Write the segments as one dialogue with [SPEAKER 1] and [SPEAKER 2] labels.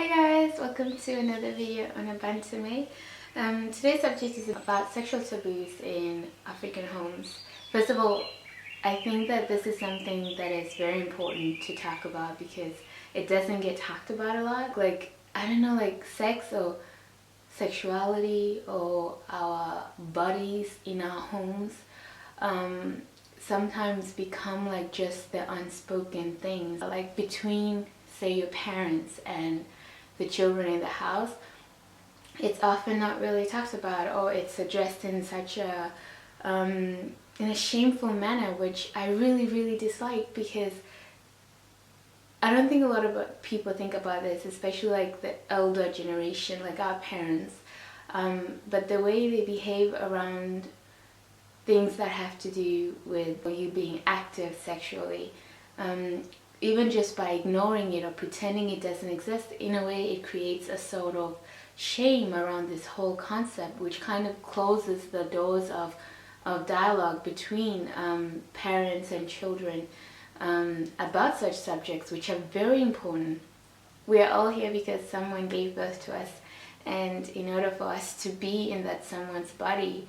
[SPEAKER 1] Hi guys, welcome to another video on Abantame. Today's subject is about sexual taboos in African homes. First of all, I think that this is something that is very important to talk about because it doesn't get talked about a lot. I don't know, sex or sexuality or our bodies in our homes sometimes become like just the unspoken things, like between, say, your parents and the children in the house. It's often not really talked about, or it's addressed in such a in a shameful manner, which I really dislike, because I don't think a lot of people think about this, especially like the elder generation, like our parents. But the way they behave around things that have to do with you being active sexually, even just by ignoring it or pretending it doesn't exist, in a way it creates a sort of shame around this whole concept, which kind of closes the doors of dialogue between parents and children about such subjects, which are very important. We are all here because someone gave birth to us, and in order for us to be in that someone's body,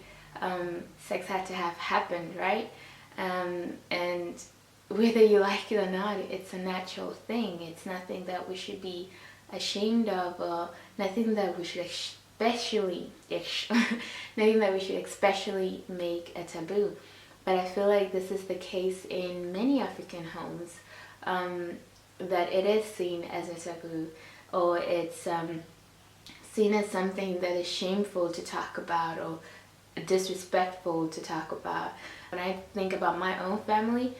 [SPEAKER 1] sex had to have happened, right? And whether you like it or not, it's a natural thing. It's nothing that we should be ashamed of, or nothing that we should especially make a taboo. But I feel like this is the case in many African homes, that it is seen as a taboo, or it's seen as something that is shameful to talk about or disrespectful to talk about. When I think about my own family,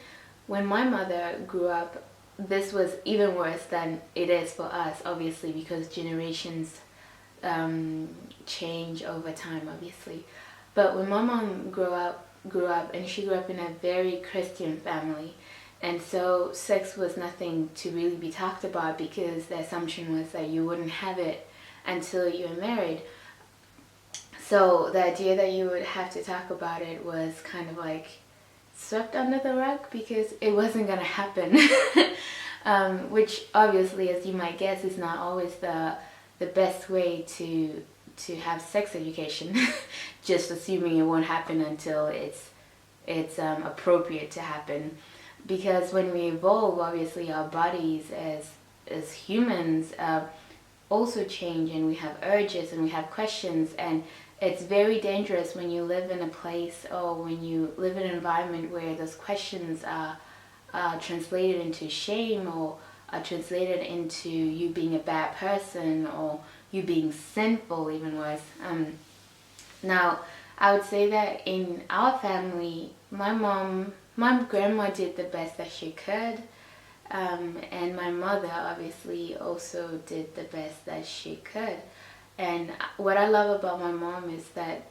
[SPEAKER 1] when my mother grew up, this was even worse than it is for us, obviously, because generations change over time, obviously. But when my mom grew up, and she grew up in a very Christian family, and so sex was nothing to really be talked about, because the assumption was that you wouldn't have it until you were married. So the idea that you would have to talk about it was kind of like swept under the rug, because it wasn't gonna happen. Which obviously, as you might guess, is not always the best way to have sex education. Just assuming it won't happen until it's appropriate to happen. Because when we evolve, obviously our bodies as humans also change, and we have urges and we have questions, and it's very dangerous when you live in a place or when you live in an environment where those questions are translated into shame, or are translated into you being a bad person, or you being sinful, even worse. Now, I would say that in our family, my grandma did the best that she could, and my mother obviously also did the best that she could. And what I love about my mom is that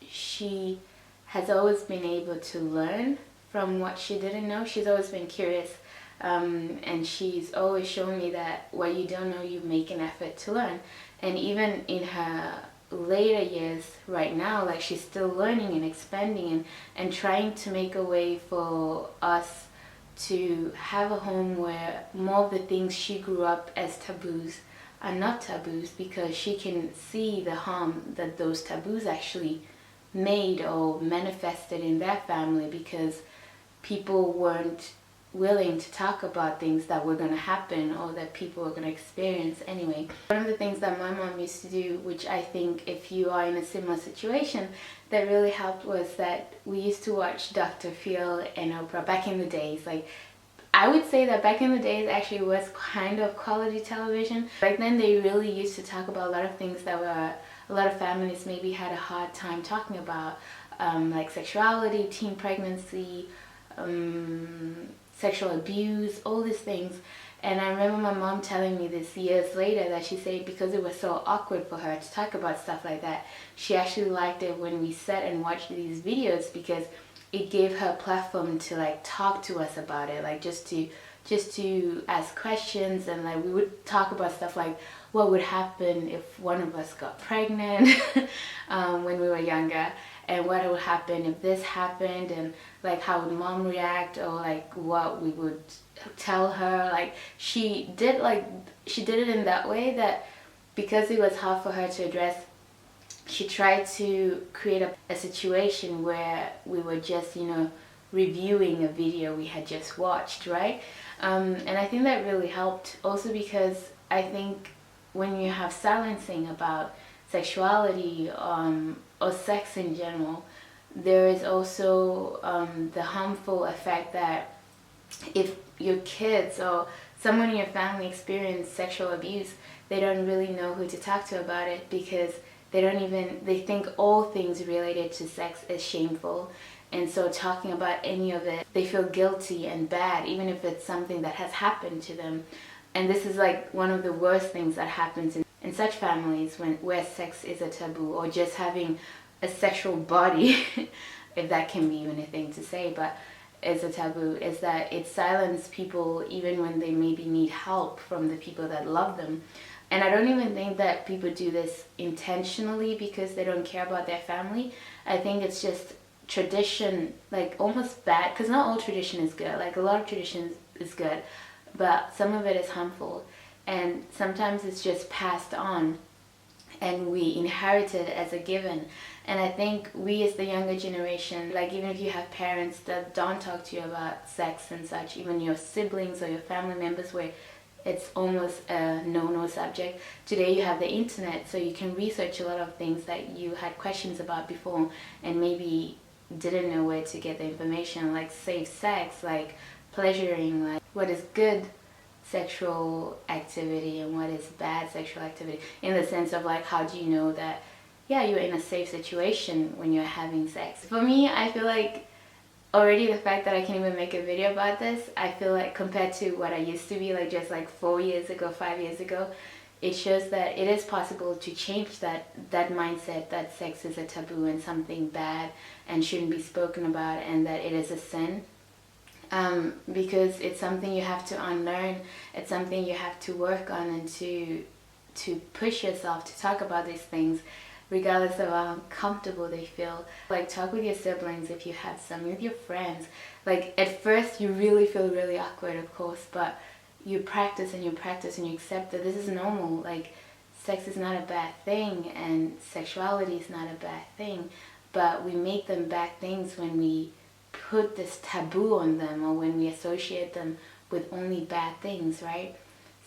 [SPEAKER 1] she has always been able to learn from what she didn't know. She's always been curious, and she's always shown me that what you don't know, you make an effort to learn. And even in her later years right now, like, she's still learning and expanding and trying to make a way for us to have a home where more of the things she grew up as taboos are not taboos, because she can see the harm that those taboos actually made or manifested in their family, because people weren't willing to talk about things that were going to happen or that people were going to experience anyway. One of the things that my mom used to do, which I think if you are in a similar situation, that really helped, was that we used to watch Dr. Phil and Oprah back in the days. Like, I would say that back in the days actually was kind of quality television. Back then they really used to talk about a lot of things that a lot of families maybe had a hard time talking about, like sexuality, teen pregnancy, sexual abuse, all these things. And I remember my mom telling me this years later, that she said because it was so awkward for her to talk about stuff like that, she actually liked it when we sat and watched these videos, because it gave her a platform to like talk to us about it, like just to ask questions. And like we would talk about stuff like what would happen if one of us got pregnant when we were younger, and what would happen if this happened, and like how would mom react, or like what we would tell her. Like she did it in that way that because it was hard for her to address, she tried to create a situation where we were just, reviewing a video we had just watched, right? And I think that really helped also, because I think when you have silencing about sexuality, or sex in general, there is also the harmful effect that if your kids or someone in your family experience sexual abuse, they don't really know who to talk to about it, because they think all things related to sex is shameful. And so talking about any of it, they feel guilty and bad, even if it's something that has happened to them. And this is like one of the worst things that happens in such families, where sex is a taboo, or just having a sexual body, if that can be even a thing to say, but it's a taboo, is that it silences people even when they maybe need help from the people that love them. And I don't even think that people do this intentionally because they don't care about their family. I think it's just tradition, like almost bad, because not all tradition is good. Like a lot of tradition is good, but some of it is harmful. And sometimes it's just passed on and we inherit it as a given. And I think we as the younger generation, like even if you have parents that don't talk to you about sex and such, even your siblings or your family members where it's almost a no-no subject, today you have the internet, so you can research a lot of things that you had questions about before and maybe didn't know where to get the information, like safe sex, like pleasuring, like what is good sexual activity and what is bad sexual activity, in the sense of like, how do you know that you're in a safe situation when you're having sex. For me, I feel like already the fact that I can even make a video about this, I feel like compared to what I used to be, like just like 4 years ago, 5 years ago, it shows that it is possible to change that mindset that sex is a taboo and something bad and shouldn't be spoken about, and that it is a sin. Because it's something you have to unlearn, it's something you have to work on, and to push yourself to talk about these things regardless of how uncomfortable they feel. Like talk with your siblings if you have some, with your friends. Like at first you really feel really awkward, of course, but you practice and you practice and you accept that this is normal. Like sex is not a bad thing and sexuality is not a bad thing, but we make them bad things when we put this taboo on them, or when we associate them with only bad things, right?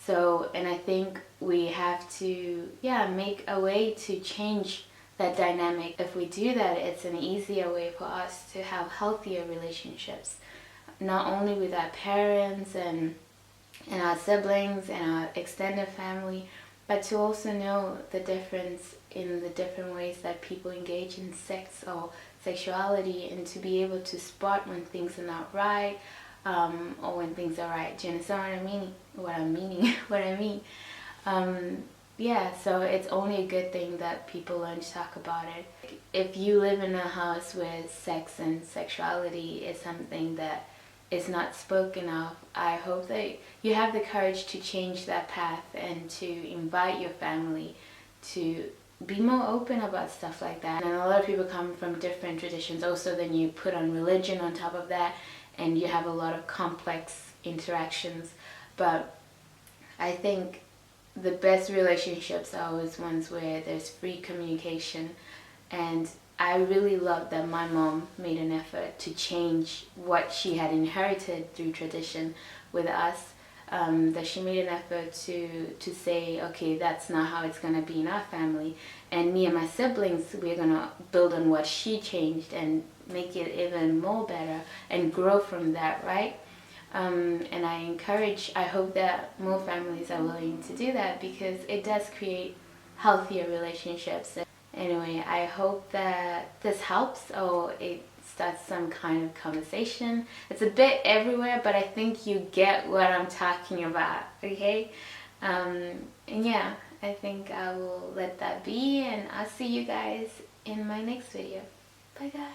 [SPEAKER 1] So, and I think we have to, make a way to change that dynamic. If we do that, it's an easier way for us to have healthier relationships, not only with our parents and our siblings and our extended family, but to also know the difference in the different ways that people engage in sex or sexuality, and to be able to spot when things are not right, or when things are right. Do you understand what I mean? What I mean. So it's only a good thing that people learn to talk about it. If you live in a house where sex and sexuality is something that is not spoken of, I hope that you have the courage to change that path and to invite your family to be more open about stuff like that. And a lot of people come from different traditions also, then you put on religion on top of that, and you have a lot of complex interactions. But I think the best relationships are always ones where there's free communication. And I really love that my mom made an effort to change what she had inherited through tradition with us. That she made an effort to say, okay, that's not how it's going to be in our family. And me and my siblings, we're going to build on what she changed and make it even more better and grow from that, right? And I hope that more families are willing to do that, because it does create healthier relationships. Anyway, I hope that this helps, or it starts some kind of conversation. It's a bit everywhere, but I think you get what I'm talking about, okay? And I think I will let that be, and I'll see you guys in my next video. Bye guys.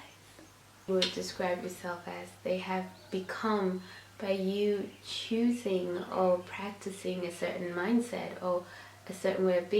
[SPEAKER 1] You would describe yourself as they have become by you choosing or practicing a certain mindset or a certain way of being.